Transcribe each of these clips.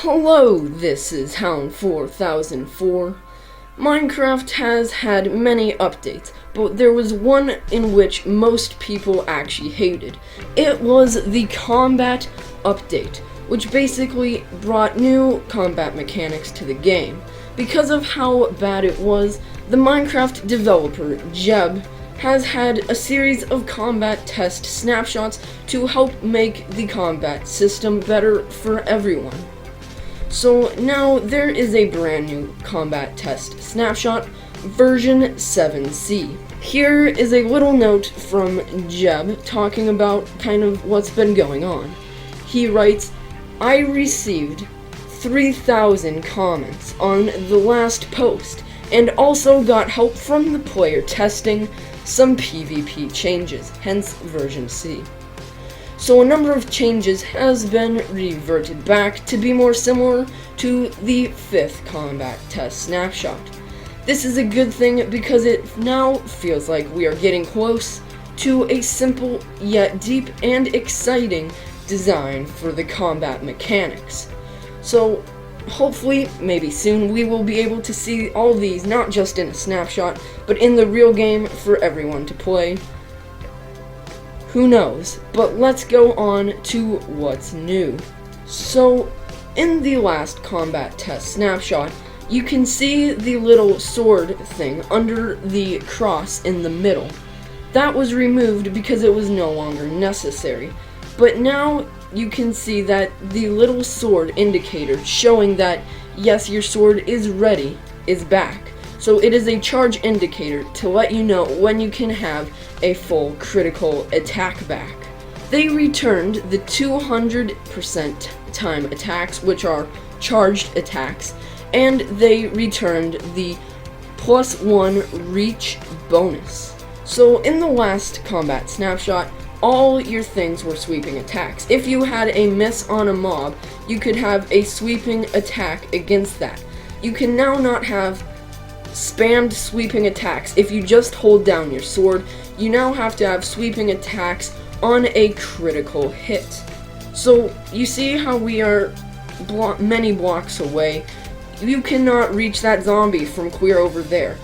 Hello, this is Hound 4004. Minecraft has had many updates, but there was one in which most people actually hated. It was the combat update, which basically brought new combat mechanics to the game. Because of how bad it was, the Minecraft developer, Jeb, has had a series of combat test snapshots to help make the combat system better for everyone. So now there is a brand new combat test snapshot, version 7C. Here is a little note from Jeb talking about kind of what's been going on. He writes, "I received 3,000 comments on the last post, and also got help from the player testing some PvP changes, hence version C. So a number of changes has been reverted back to be more similar to the 5th combat test snapshot. This is a good thing because it now feels like we are getting close to a simple yet deep and exciting design for the combat mechanics. So hopefully, maybe soon, we will be able to see all these not just in a snapshot, but in the real game for everyone to play. Who knows? But let's go on to what's new. So, in the last combat test snapshot, you can see the little sword thing under the cross in the middle. That was removed because it was no longer necessary. But now you can see that the little sword indicator showing that, yes, your sword is ready, is back. So it is a charge indicator to let you know when you can have a full critical attack back. They returned the 200% time attacks, which are charged attacks, and they returned the +1 reach bonus. So in the last combat snapshot, all your things were sweeping attacks. If you had a miss on a mob, you could have a sweeping attack against that. You can now not have spammed sweeping attacks. If you just hold down your sword, you now have to have sweeping attacks on a critical hit. So you see how we are many blocks away. You cannot reach that zombie from clear over there.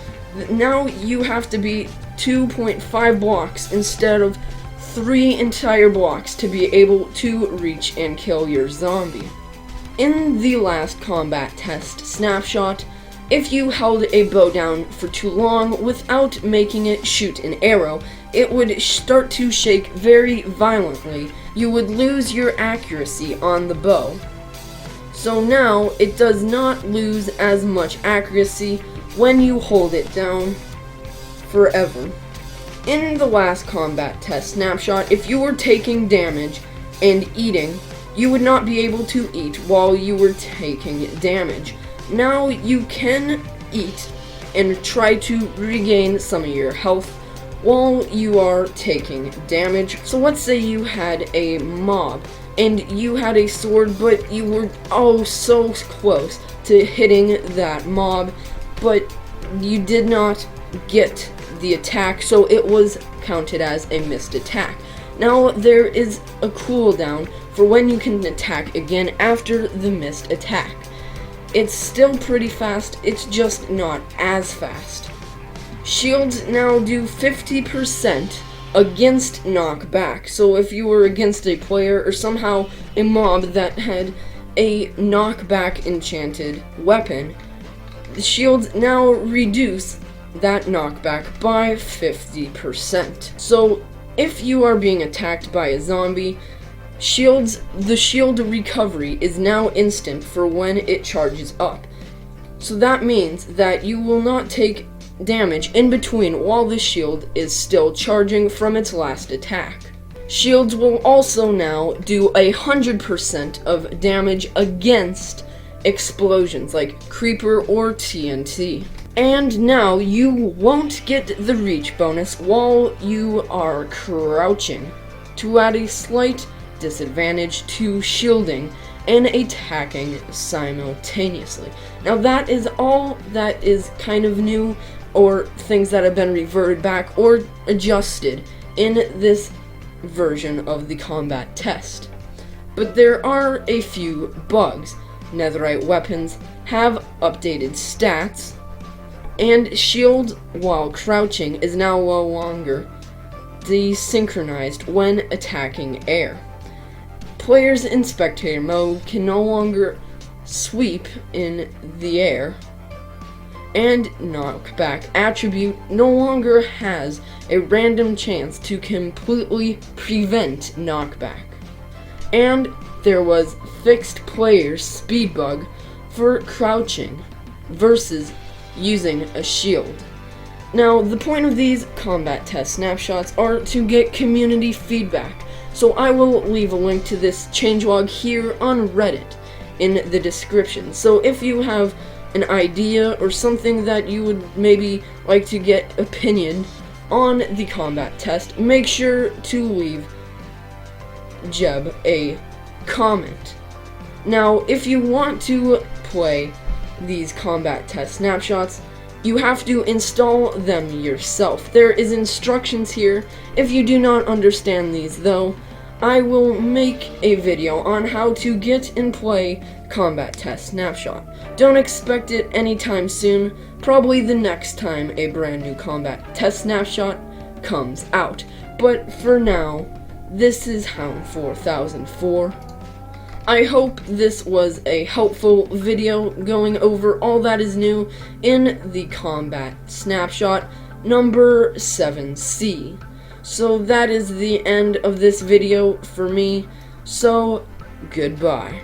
Now you have to be 2.5 blocks instead of 3 entire blocks to be able to reach and kill your zombie. In the last combat test snapshot, if you held a bow down for too long without making it shoot an arrow, it would start to shake very violently. You would lose your accuracy on the bow. So now it does not lose as much accuracy when you hold it down forever. In the last combat test snapshot, if you were taking damage and eating, you would not be able to eat while you were taking damage. Now you can eat and try to regain some of your health while you are taking damage. So let's say you had a mob and you had a sword, but you were so close to hitting that mob, but you did not get the attack, so it was counted as a missed attack. Now there is a cooldown for when you can attack again after the missed attack. It's still pretty fast, it's just not as fast. Shields now do 50% against knockback, so if you were against a player or somehow a mob that had a knockback enchanted weapon, the shields now reduce that knockback by 50%. So if you are being attacked by a zombie, the shield recovery is now instant for when it charges up. So that means that you will not take damage in between while the shield is still charging from its last attack. Shields will also now do 100% of damage against explosions like creeper or TNT. And now you won't get the reach bonus while you are crouching, to add a slight disadvantage to shielding and attacking simultaneously. Now that is all that is kind of new, or things that have been reverted back or adjusted in this version of the combat test. But there are a few bugs. netherite weapons have updated stats, and shield while crouching is now no longer desynchronized when attacking air. Players in spectator mode can no longer sweep in the air, and knockback attribute no longer has a random chance to completely prevent knockback. And there was fixed player speed bug for crouching versus using a shield. Now, the point of these combat test snapshots are to get community feedback, so I will leave a link to this changelog here on Reddit in the description. So if you have an idea or something that you would maybe like to get opinion on the combat test, make sure to leave Jeb a comment. Now, if you want to play these combat test snapshots, you have to install them yourself. There is instructions here. If you do not understand these though, I will make a video on how to get and play combat test snapshot. Don't expect it anytime soon, probably the next time a brand new combat test snapshot comes out. But for now, this is Hound 4004. I hope this was a helpful video going over all that is new in the combat snapshot number 7C. So that is the end of this video for me, so goodbye.